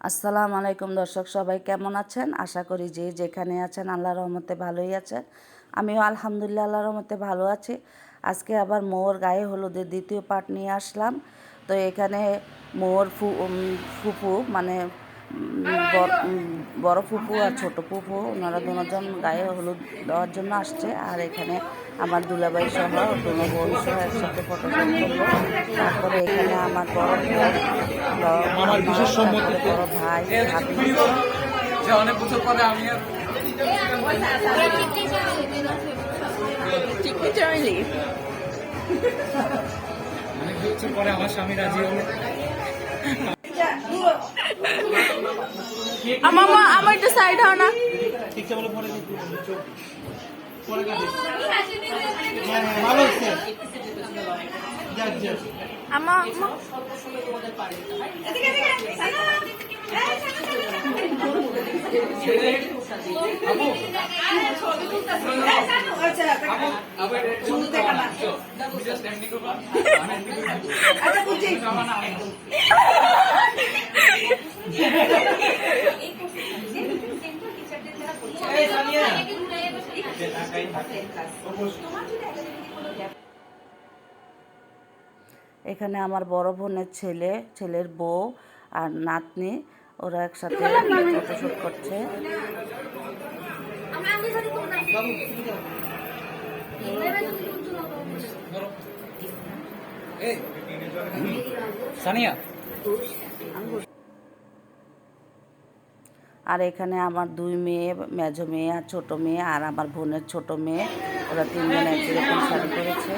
আসসালামু আলাইকুম দর্শক, সবাই কেমন আছেন? আশা করি যে যেখানে আছেন আল্লাহর রহমতে ভালোই আছেন। আমিও আলহামদুলিল্লাহ আল্লাহর রহমতে ভালো আছি। আজকে আবার মৌর গায়ে হলুদের দ্বিতীয় পার্ট নিয়ে আসলাম। তো এখানে মৌর ফুপু মানে বড় ফুপু আর ছোট ফুপু ওনারা দুজন গায়ে হলুদ দেওয়ার জন্য আসছে। আর এখানে আমার দুলাভাই সহ দুনো বোন সহ একসাথে ফটোশুট করলো। তারপরে এখানে আমার বড় বড় ভাই ভাবি অনেক বছর পরে আমি অনেক বছর পরে আমার স্বামী রাজি হলে আমার একটু সাইড হও না। ভালো হচ্ছে এখানে আমার বড় বোনের ছেলের বউ আর নাতনি ওরা একসাথে ফটোশুট করছে। সানিয়া আর এখানে আমার দুই মেয়ে, মেজো মেয়ে আর ছোট মেয়ে, আর আমার বোনের ছোট মেয়ে, ওরা তিনজন এক যেরকম শাড়ি করেছে।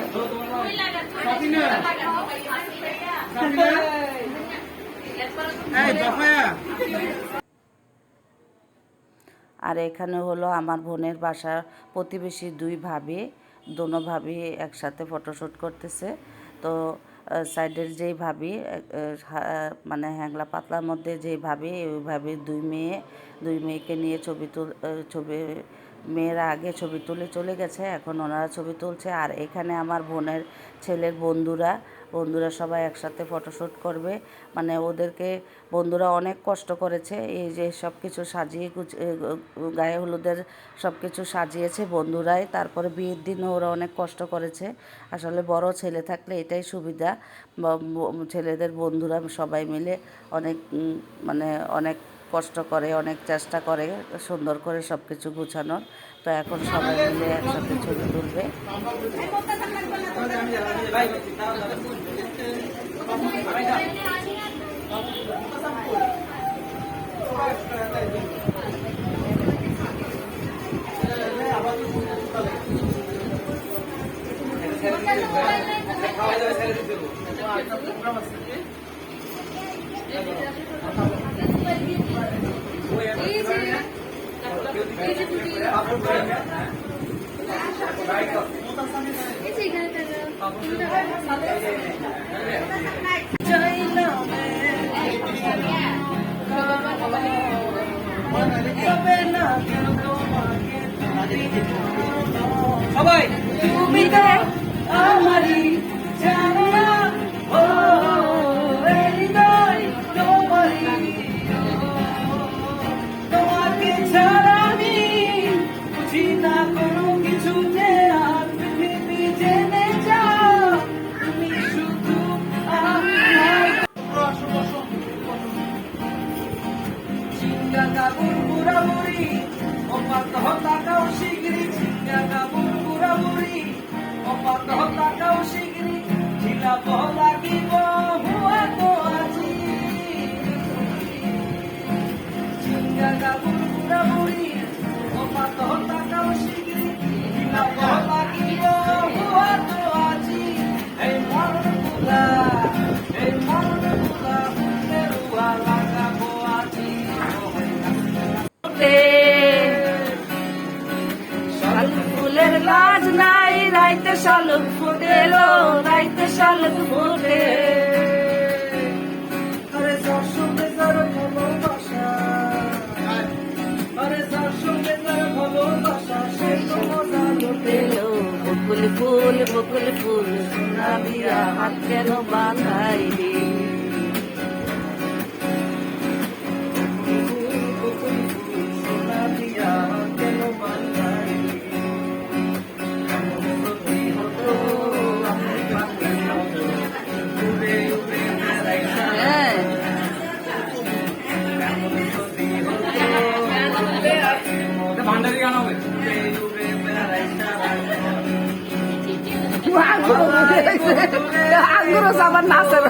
আর এখানে হলো আমার বোনের বাসার প্রতিবেশী দুই ভাবি, দোনো ভাবি একসাথে ফটোশুট করতেছে। তো সাইডের যেই ভাবি মানে হ্যাংলা পাতলার মধ্যে যেই ভাবি, ওই ভাবির দুই মেয়েকে নিয়ে ছবি মেয়েরা আগে ছবি তুলে চলে গেছে, এখন ওনারা ছবি তুলছে। আর এখানে আমার বোনের ছেলের বন্ধুরা সবাই একসাথে ফটোশুট করবে। মানে ওদেরকে বন্ধুরা অনেক কষ্ট করেছে, এই যে সব কিছু সাজিয়ে গায়ে হলুদের সব কিছু সাজিয়েছে বন্ধুরাই। তারপরে বিয়ের দিনও ওরা অনেক কষ্ট করেছে। আসলে বড় ছেলে থাকলে এটাই সুবিধা, ছেলেদের বন্ধুরা সবাই মিলে অনেক কষ্ট করে, অনেক চেষ্টা করে সুন্দর করে সব কিছু গুছানোর। তো এখন সবাই মিলে একসাথে ছবি তুলবে। সবাই তুমি তো আমারই জানা, ও হৃদয় তোমারই, তোমাকে ছাড়া আমি বুঝি না কোনো কিছু যে। আর পৃথিবী জেনে যাও তুমি শুধু আমার। চিন্তা কাবুর বুড়াবুড়ি অপাত হতাকাও শিগরি, চিন্তা কাবুর বুড়াবুড়ি অপাত হতাকাও শিগরি, ঝিলা বহলা কি হুয়া তো আজি। চিন্তা কাবুর বুড়াবুড়ি অপাত হতাকাও শিগরি, ঝিলা বহলা কি হুয়া তো আজি। এই মরণ গুলা রুয়া লাগাবো আজি। ফুলের লাজ নাই, রাইতে শালুক ফুটে, রাইতে শালুক ফুটে। আরে যার সঙ্গে যার ভালোবাসা, আরে যার সঙ্গে যার ভালোবাসা, সে তো মজা লুটে। বকুল ফুল সোনা বিয়া হাত কেন বাঁধাইলি। আঙ্গুরও আবার নাচের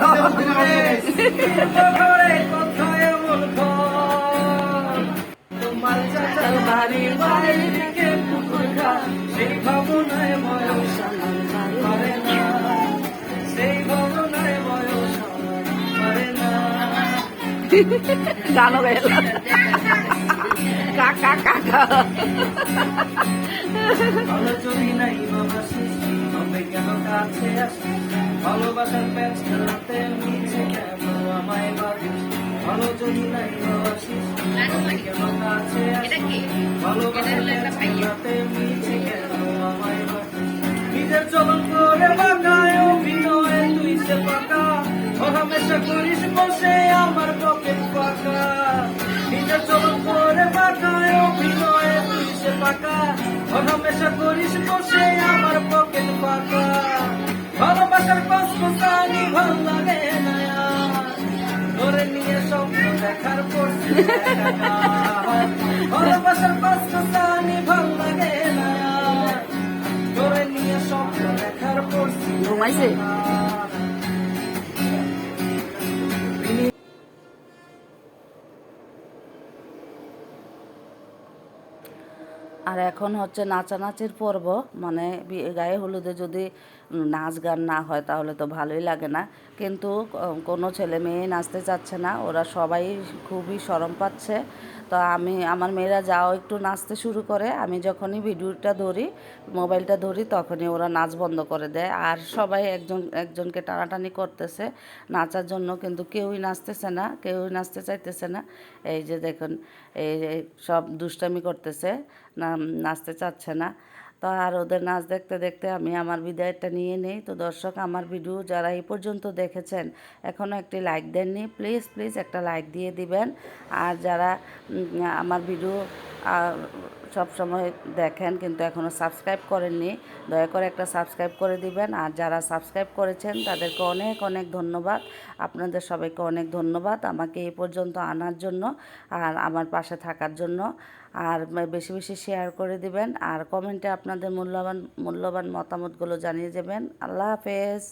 তোমার চাচার বাড়ি বাড়ির দিকে পুকুর ঘাট, সেই ভাবনায় বয়স আমার পারে না, সেই ভাবনায় বয়স আমার পারে না। গানও গেলাম কাকা কাকা ভালো যদি নাই বাবা সৃষ্টি হবে কেন কাছে আসি, ভালোবাসার প্যাচ খেলাতে মিছে কেন আমায় বাঁধিস, ভালো যদি নাই বাবা সৃষ্টি হবে কেন কাছে আসি, ভালোবাসার প্যাচ খেলাতে মিছে কেন আমায় বাঁধিস। নিজের চলন করে বাঁকায় অভিনয়ে তুই সে পাকা, হরমেশা করিস বসে আমার পকেট ফাঁকা। নিজের চলন করে বাঁকায় অভিনয়ে তুই সে পাকা, হরমেশা করিস বসে আমার পকেট ফাঁকা। ভালোবাসার কষ্টসানি ভাল লাগে না আর, ধরে নিয়ে স্বপ্ন দেখার পড়ছি একা। ভালোবাসার কষ্টসানি ভাল লাগে না আর, ধরে নিয়ে স্বপ্ন দেখার পড়ছি ঘুমাইছে একা। আর এখন হচ্ছে নাচানাচির পর্ব, মানে গায়ে হলুদে যদি নাচ গান না হয় তাহলে তো ভালোই লাগে না, কিন্তু কোনো ছেলে মেয়ে নাচতে চাচ্ছে না, ওরা সবাই খুবই শরম পাচ্ছে। তো আমার মেয়েরা যাও একটু নাচতে শুরু করে, আমি যখনই ভিডিওটা ধরি মোবাইলটা ধরি তখনই ওরা নাচ বন্ধ করে দেয়, আর সবাই একজনকে টানাটানি করতেছে নাচার জন্য, কিন্তু কেউই নাচতেছে না, কেউই নাচতে চাইতেছে না। এই যে দেখুন এই সব দুষ্টামি করতেছে, নাচতে চাচ্ছে না। তো আর ওদের নাচ দেখতে দেখতে আমি আমার বিদায়টা নিয়ে নেই। তো দর্শক, আমার ভিডিও যারা এই পর্যন্ত দেখেছেন এখনও একটি লাইক দেননি, প্লিজ প্লিজ একটা লাইক দিয়ে দিবেন। আর যারা আমার ভিডিও সব সময় দেখেন কিন্তু এখনও সাবস্ক্রাইব করেননি, দয়া করে একটা সাবস্ক্রাইব করে দিবেন। আর যারা সাবস্ক্রাইব করেছেন তাদেরকে অনেক অনেক ধন্যবাদ, আপনাদের সবাইকে অনেক ধন্যবাদ আমাকে এই পর্যন্ত আনার জন্য আর আমার পাশে থাকার জন্য। আর বেশি বেশি শেয়ার করে দিবেন, আর কমেন্টে আপনাদের মূল্যবান মতামতগুলো জানিয়ে যাবেন। আল্লাহ হাফেজ।